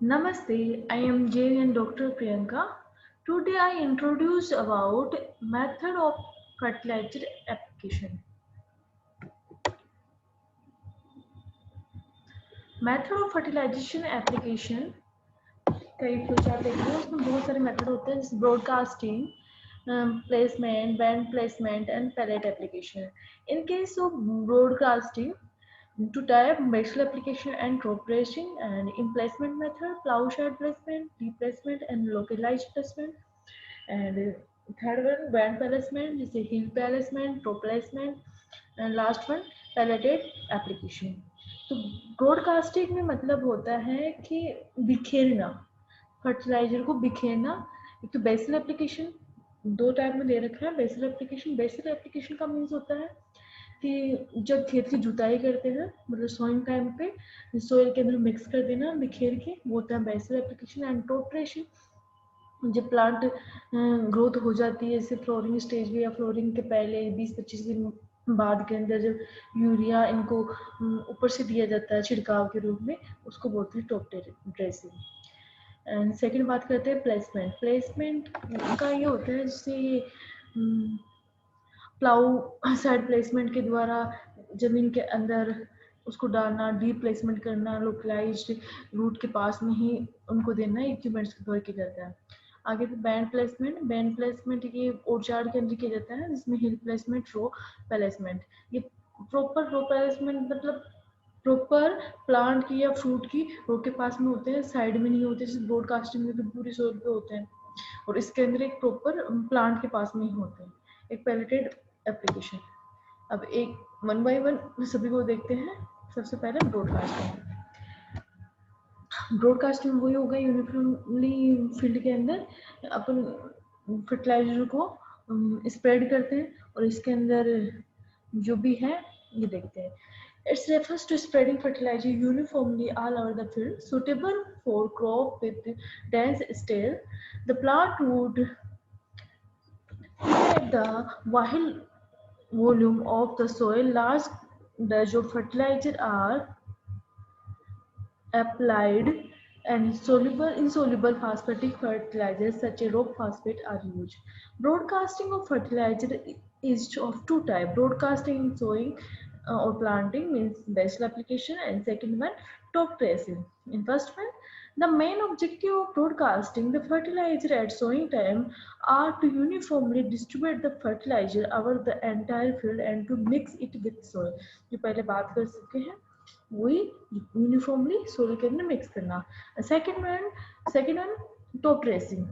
Namaste, I am JN Dr. Priyanka. Today I introduce about method of fertilizer application. Method of fertilization application कई flow chart देख रहे हो उसमें बहुत सारे मेथड होते हैं जैसे broadcasting placement band placement and pellet application in case of broadcasting to type basal application and crop tracing and in placement method plowshare placement deep placement and localized placement and third one band placement जैसे hill placement crop placement and last one palleted application तो broadcasting में मतलब होता है कि बिखेरना fertiliser को बिखेरना एक तो बेसल एप्लीकेशन दो टाइप में दे रखा है बेसल एप्लीकेशन का मीन्स होता है कि जब खेत की जुताई करते हैं मतलब सोइंग टाइम पे सोइल के अंदर मिक्स कर देना बिखेर के वो होता है बेसल एप्लीकेशन एंड टोटरेशन जब प्लांट ग्रोथ हो जाती है जैसे फ्लोरिंग स्टेज में या फ्लोरिंग के पहले 20-25 दिन बाद के अंदर जब यूरिया इनको ऊपर से दिया जाता है छिड़काव के रूप में उसको बोलते हैं टॉप ड्रेसिंग एंड सेकंड बात करते हैं प्लेसमेंट प्लेसमेंट का ये होता है जैसे प्लाऊ साइड प्लेसमेंट के द्वारा जमीन के अंदर उसको डालना डीप प्लेसमेंट करना लोकलाइज्ड रूट के पास में ही उनको देना इक्विपमेंट्स के द्वारा किया जाता है आगे तो बैंड प्लेसमेंट ये ओरचार्ड के अंदर किया जाता है जिसमें हिल प्लेसमेंट रो प्लेसमेंट ये प्रॉपर रो प्लेसमेंट मतलब प्रॉपर प्लांट की या फ्रूट की रो के पास में होते हैं साइड में नहीं होते जैसे ब्रॉडकास्टिंग में तो पूरी सोल पे होते हैं और इसके अंदर एक प्रॉपर प्लांट के पास में ही होते हैं एक पैलेटेड एप्लीकेशन अब एक वन बाय वन सभी को देखते हैं सबसे पहले ब्रॉडकास्टिंग वही होगा यूनिफॉर्मली फील्ड के अंदर अपन फर्टिलाइजर को स्प्रेड करते हैं और इसके अंदर जो भी है ये देखते हैं It refers to spreading fertilizer uniformly all over the field, suitable for crop with dense stem. The plant would at the wild volume of the soil, large dose of fertilizer are applied and insoluble phosphatic fertilizers such as rock phosphate are used. Broadcasting of fertilizer is of two types. Broadcasting in sowing or planting means basal application and second one top dressing. In first one, the main objective of broadcasting the fertilizer at sowing time are to uniformly distribute the fertilizer over the entire field and to mix it with soil. जो पहले बात कर चुके हैं वही uniformly soil के अंदर mix करना सेकेंड वन टॉप ड्रेसिंग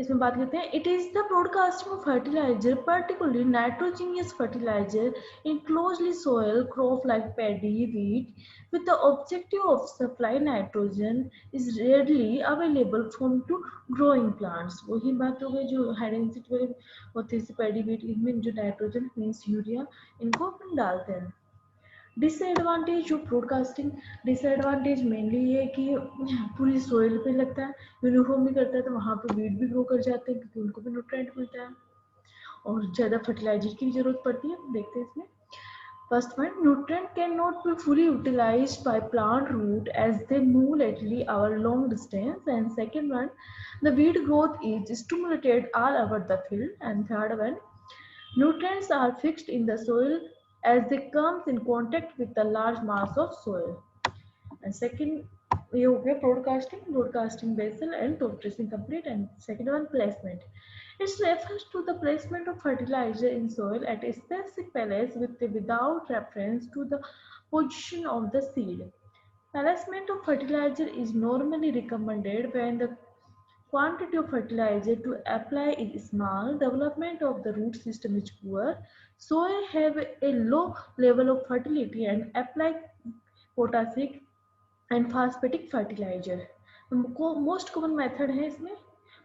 इसमें बात करते हैं it is the broadcasting of fertilizer particularly nitrogenous fertilizer in closely soil crop like paddy wheat with the objective of supply nitrogen is rarely available from to growing plants वही बात हो गई जो high density वाले होते हैं paddy wheat इनमें जो नाइट्रोजन मीन्स यूरिया इनको अपन डालते हैं disadvantage of broadcasting disadvantage mainly ये कि पूरी सोइल पे लगता है यूनिफॉर्म भी करता है तो वहाँ पे वीट भी ग्रो कर जाते हैं क्योंकि उनको भी न्यूट्रिएंट मिलता है और ज़्यादा फर्टिलाइजर की जरूरत पड़ती है देखते हैं इसमें first one nutrient can not be fully utilized by plant root as they move laterally over long distance and second one the weed growth is stimulated all over the field and third one nutrients are fixed in the soil as they comes in contact with the large mass of soil. And second, ये हो गया broadcasting basal and top dressing complete and second one placement. It refers to the placement of fertilizer in soil at a specific place without reference to the position of the seed. Placement of fertilizer is normally recommended when the quantity of fertilizer to apply is small, development of the root system is poor, soil have a low level of fertility and apply potassic and phosphatic fertilizer. Most common method है इसमें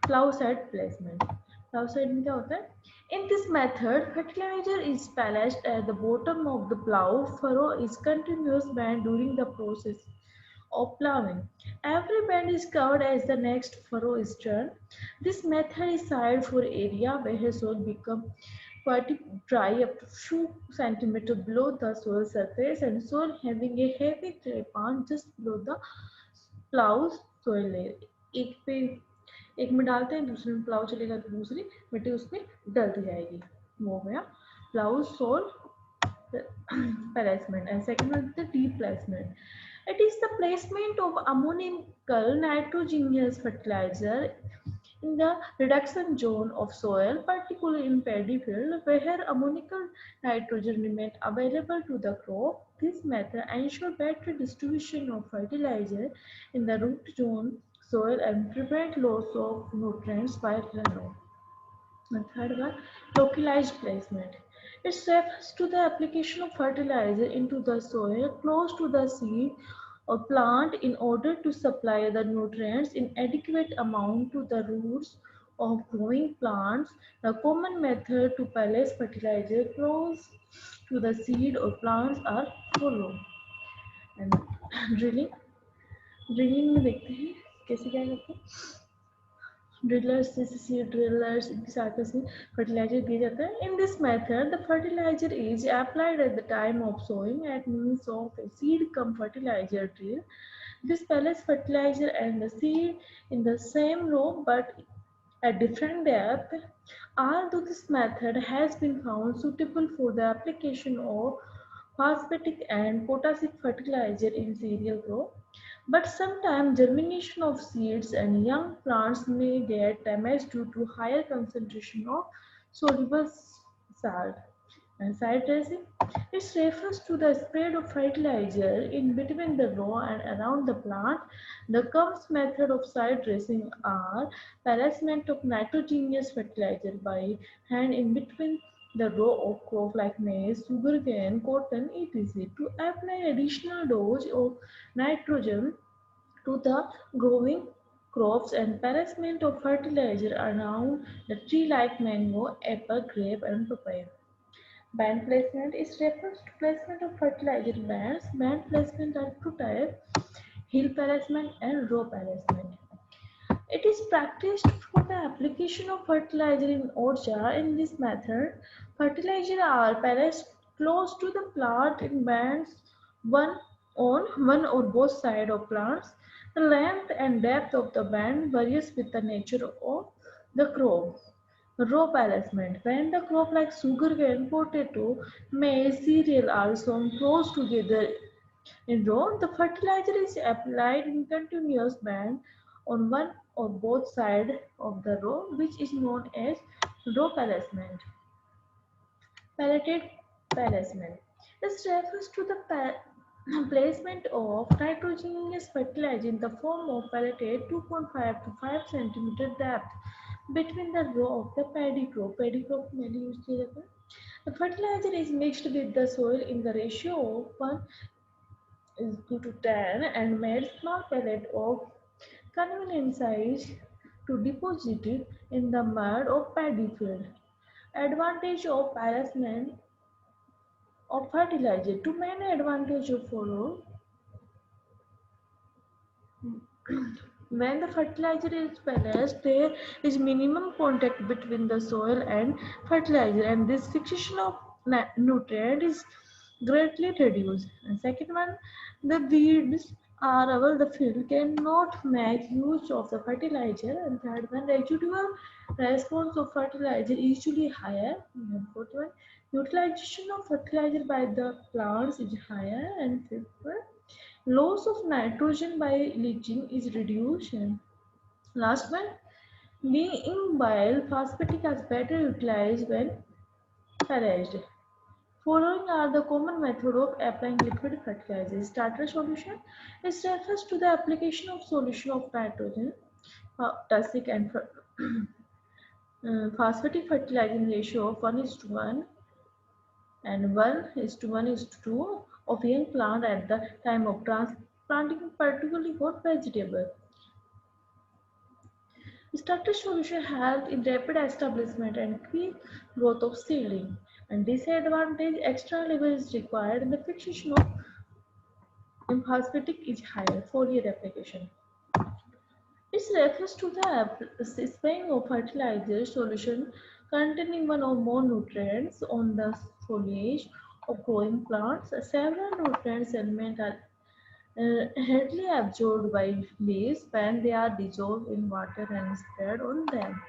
plow side placement. Plow side में क्या होता है? In this method, fertilizer is splashed at the bottom of the plow. Furrow is continuous band during the process of plowing. Every band is covered as the next furrow is turned. This method is tried for area where soil become quite dry up to few centimeters below the soil surface and soil having a heavy clay pan just below the plough soil layer, एक पे एक में डालते हैं, दूसरे में plough चलेगा तो दूसरी मिट्टी उसमें डलती जाएगी, वो हो गया ploughs soil placement. And second one is the deep placement. It is the placement of ammonical nitrogenous fertilizer in the reduction zone of soil, particularly in paddy field, where ammonical nitrogen remains available to the crop. This method ensures better distribution of fertilizer in the root zone soil and prevent loss of nutrients by runoff. And third one, localized placement. It refers to the application of fertilizer into the soil close to the seed or plant in order to supply the nutrients in adequate amount to the roots of growing plants. The common method to place fertilizer close to the seed or plants are followed. And drilling, drilling में देखते हैं कैसे क्या करते हैं। Drillers जैसे seed drillers इनकी सहायता से फर्टिलाइजर दिया जाता है। In this method the fertilizer is applied at the time of sowing at means of a seed cum fertilizer drill. This pellets fertilizer and the seed in the same row but at different depth. Although this method has been found suitable for the application of phosphatic and potassic fertilizer in cereal crop, but sometimes germination of seeds and young plants may get damaged due to higher concentration of soluble salt. And side dressing, it refers to the spread of fertilizer in between the row and around the plant. The common method of side dressing are placement of nitrogenous fertilizer by hand in between the row of crop like maize, sugarcane, cotton, etc. to apply additional dose of nitrogen to the growing crops and placement of fertilizer around the tree like mango, apple, grape and papaya. Band placement is refers to placement of fertilizer bands. Band placement are two types: hill placement and row placement. It is practiced for the application of fertilizer in orchard. In this method, fertilizer are placed close to the plant in bands, one on one or both sides of plants. The length and depth of the band varies with the nature of the crop. Row placement. When the crop like sugarcane, potato, maize, cereal are sown close together in row, the fertilizer is applied in continuous band on one or both sides of the row, which is known as row placement. Pelleted placement. This refers to the placement of nitrogenous fertilizer in the form of pelleted 2.5 to 5 cm depth between the row of the paddy crop. Paddy crop mainly used किया जाता है. The fertilizer is mixed with the soil in the ratio of 1:10 and made small pellet of convenient size to deposit it in the mud of paddy field. Advantage of placement of fertilizer. To many advantage of follow. When the fertilizer is balanced, there is minimum contact between the soil and fertilizer, and this fixation of nutrient is greatly reduced. And second one, the weeds are over the field cannot make use of the fertilizer. And third one, residual response of fertilizer is usually higher. And fourth one, utilization of fertilizer by the plants is higher. And fifth one, loss of nitrogen by leaching is reduced. And last one, being bile phosphatic is better utilized when foraged. Following are the common method of applying liquid fertilizer. Starter solution. It refers to the application of solution of nitrogen, potassic and phosphatic fertilizing ratio of 1:1 and 1:1:2 of young plant at the time of transplanting, particularly for vegetable. Starter solution helps in rapid establishment and quick growth of seedling. And disadvantage, extra labor is required and the fixation of phosphatic is higher. Foliar application. It refers to the spraying of fertilizer solution containing one or more nutrients on the foliage of growing plants. Several nutrients elements are readily absorbed by leaves when they are dissolved in water and spread on them.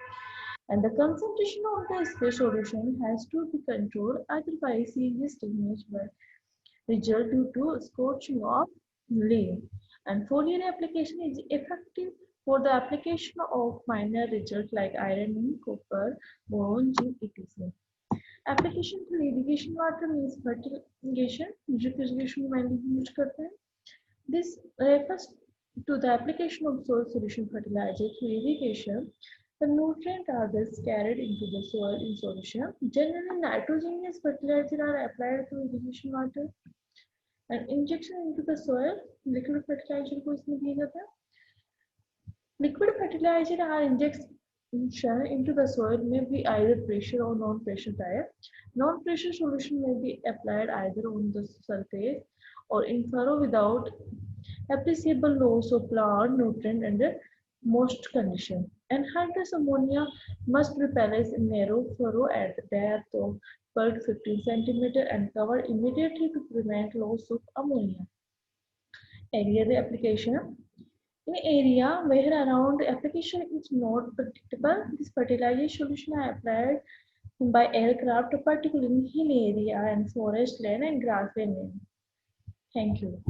And the concentration of the spray solution has to be controlled, otherwise serious damage will result due to scorching of leaf. And foliar application is effective for the application of minor results like iron, copper, boron, zinc, etc. Application to irrigation water means fertigation, drip irrigation mainly used करते हैं. This refers to the application of soil solution fertilizer through irrigation. The nutrients are thus carried into the soil in solution. Generally, nitrogenous fertilizers are applied through irrigation water and injection into the soil. Liquid fertilizer को इसमें दिया जाता है. Liquid fertilizer are injection into the soil may be either pressure or non-pressure type. Non-pressure solution may be applied either on the surface or in furrow without appreciable loss of plant nutrient under most conditions. Anhydrous ammonia must be placed in narrow furrow at the depth of 12 to 15 cm and covered immediately to prevent loss of ammonia. Area the application. In area where around application is not predictable, this fertilizer solution are applied by aircraft, particularly in hill area and forest land and grassland land. Thank you.